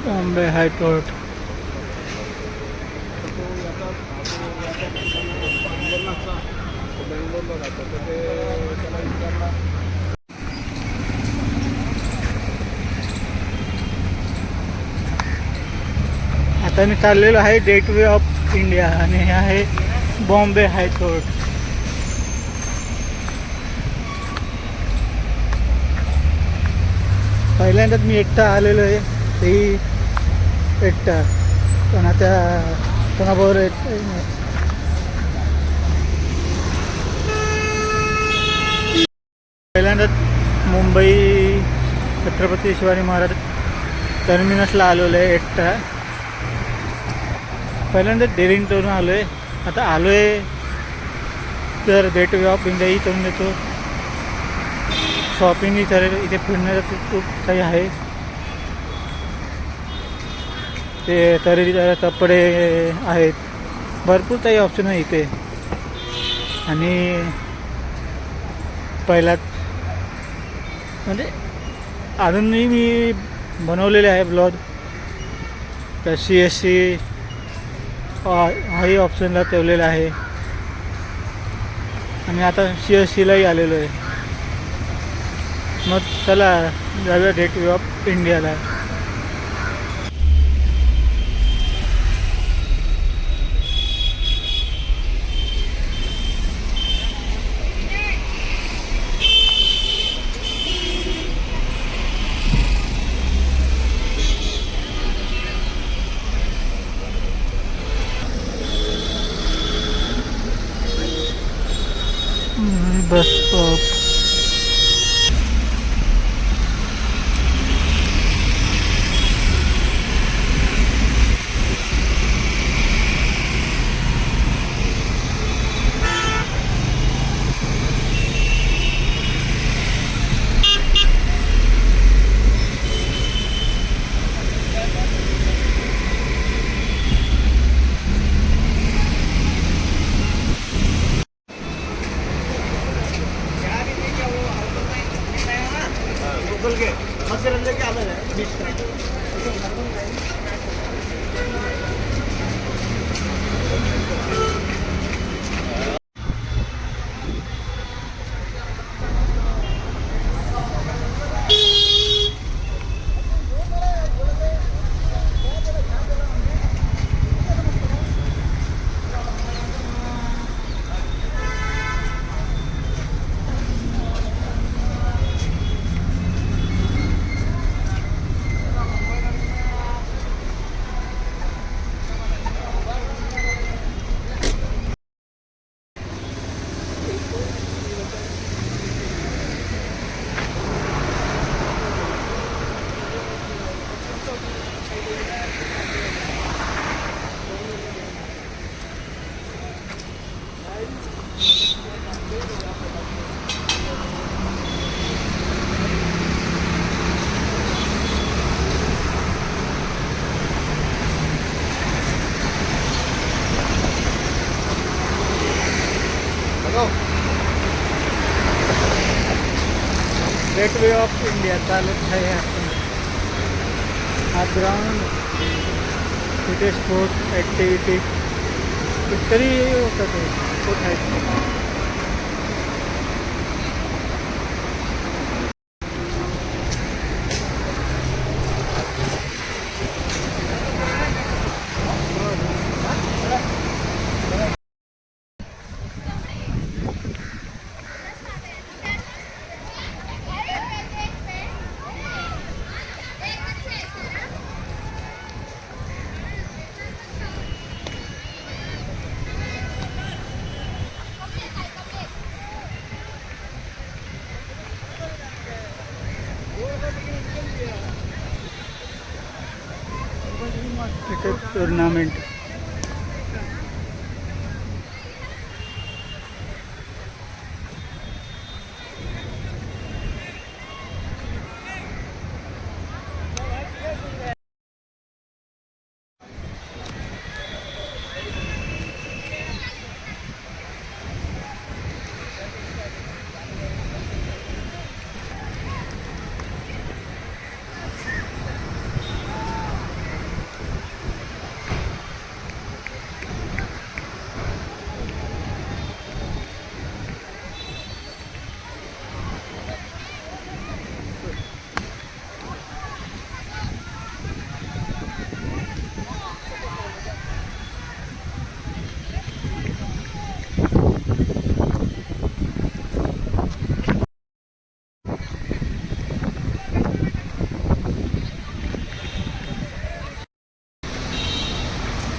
Bombay high court. आता मी चाललेलो आहे गेटवे ऑफ इंडिया आणि हे आहे बॉम्बे हायकोर्ट. पहिल्यांदाच मी एकटा आलेलो आहे, तेही एकटा. पण आता कोणाबरोबर पहिल्यांदाच मुंबई छत्रपती शिवाजी महाराज टर्मिनसला आलेलो आहे एकटा. पहिल्यांदाच डेरिंगटन आलो आहे. आता आलो आहे तर गेटवे ऑफ इंडिया इथून येतो. शॉपिंग इथे इथे फिरण्याचं खूप काही आहे. ते तरी कपडे आहेत, भरपूर काही ऑप्शन आहे इथे. आणि पहिला म्हणजे अजूनही मी बनवलेले आहे ब्लॉग. तर CSC हाही ऑप्शनला ठेवलेला आहे. आणि आता CSCलाही आलेलो आहे. मग चला जाऊया गेटवे ऑफ इंडियाला. Bus stop. Gateway of India चालत आहे आपण. हा ग्राउंड तिथे स्पोर्ट ॲक्टिव्हिटी कितीतरी होतं ते स्पोर्ट आहेत. Cricket tournament.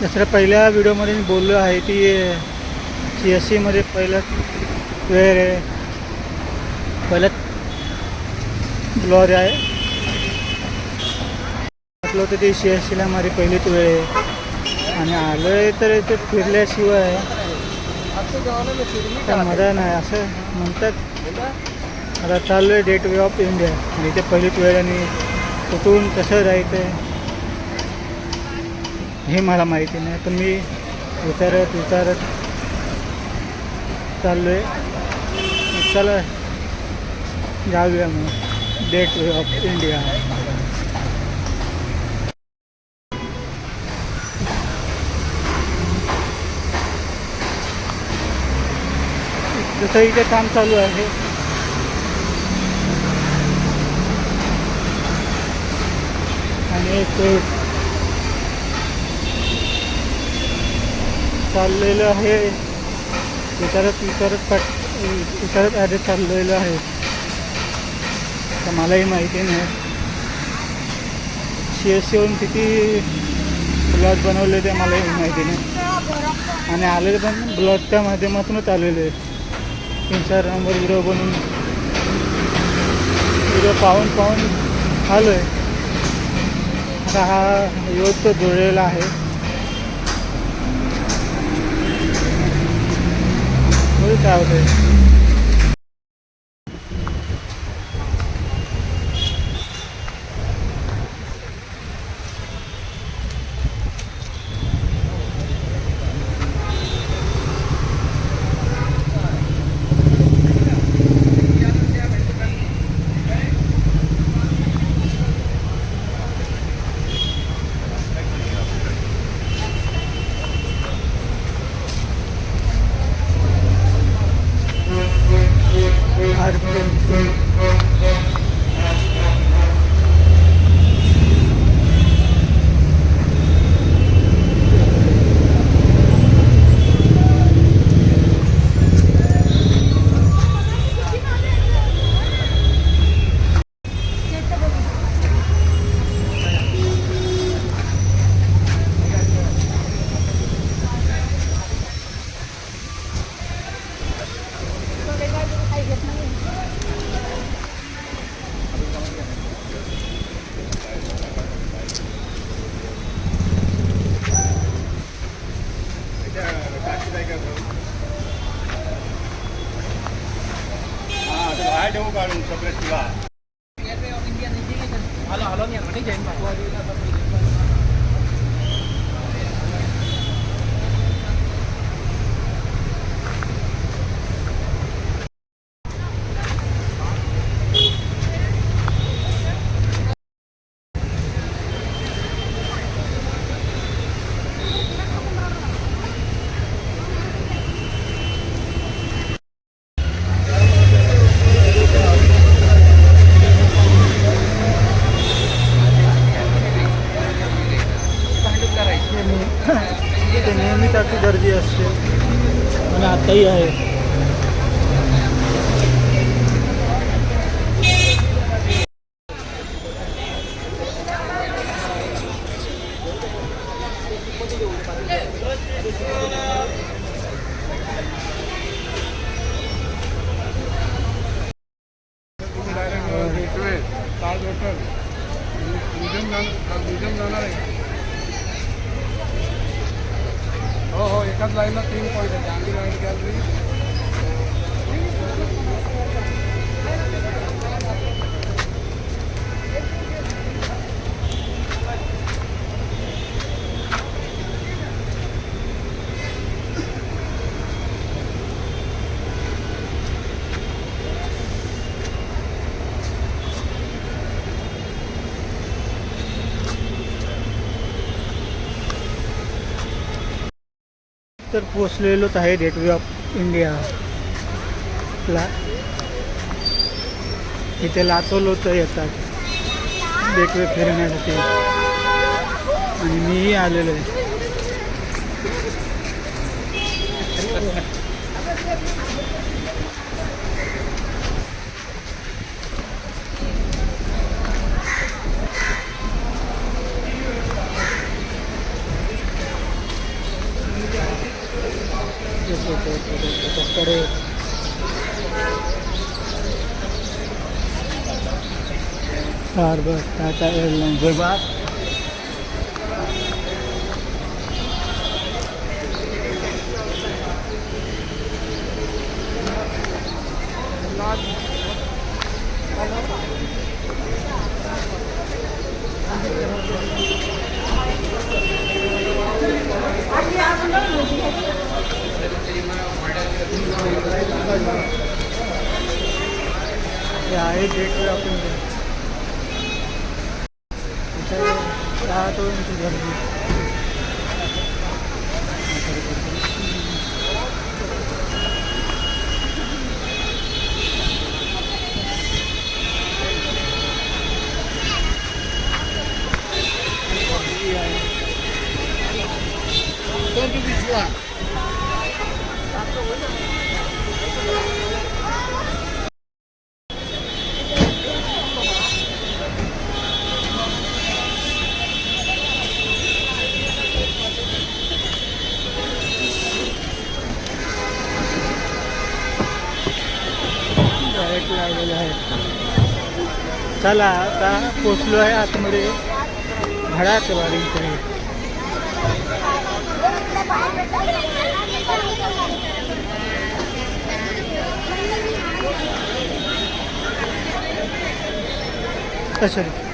दुसऱ्या पहिल्या व्हिडिओमध्ये मी बोललो आहे ती CSCमध्ये पहिलं वेळ आहे, पहिलं ब्लॉग आहे म्हटलं होतं ते CSCला माझी पहिलीच वेळ आहे आणि आलो आहे तर इथे फिरल्याशिवाय काय मजा नाही असं म्हणतात. आता चाललो आहे गेटवे ऑफ इंडिया आणि इथे पहिलीच वेळ आणि कुठून कसं जायचं हे मला माहिती नाही, पण मी विचारत चाललो आहे. चला जाऊया मग गेटवे ऑफ इंडिया. जसं इथे काम चालू आहे आणि एक चाललेलं आहे विचारत आधी चाललेलं आहे तर मलाही माहिती नाही CSCवरून किती ब्लॉग बनवले ते मलाही माहिती नाही आणि आलेले पण ब्लॉगच्या माध्यमातूनच आलेले आहेत. 3-4 नंबर व्हिडिओ बनवून व्हिडिओ पाहून आलो आहे. आता हा योग तो जुळलेला आहे. काय होतं काढून सगळं तुला हॅलो नाही म्हणे जैन ते नेहमीच अशी गर्दी असते आणि आताही आहे. जाणार आहे. हो एकाच लाईनला 3 पॉईंट आहे. गांधी लाईन गॅलरी तर पोचलेलोच आहे गेटवे ऑफ इंडियाला. इथे लाखो लोक येतात गेटवे फिरण्यासाठी आणि मीही आलेलो आहे. कडे स्टारबक्स, टाटा एअरलाइन्स बघा. हे आहे गेटवे ऑफ इंडिया. इथे राहतो गर्दी. डायरेक्ट लावलेले आहेत. चला आता पोचलो आहे आतमध्ये. घडाच वाडी इकडे. सॉरी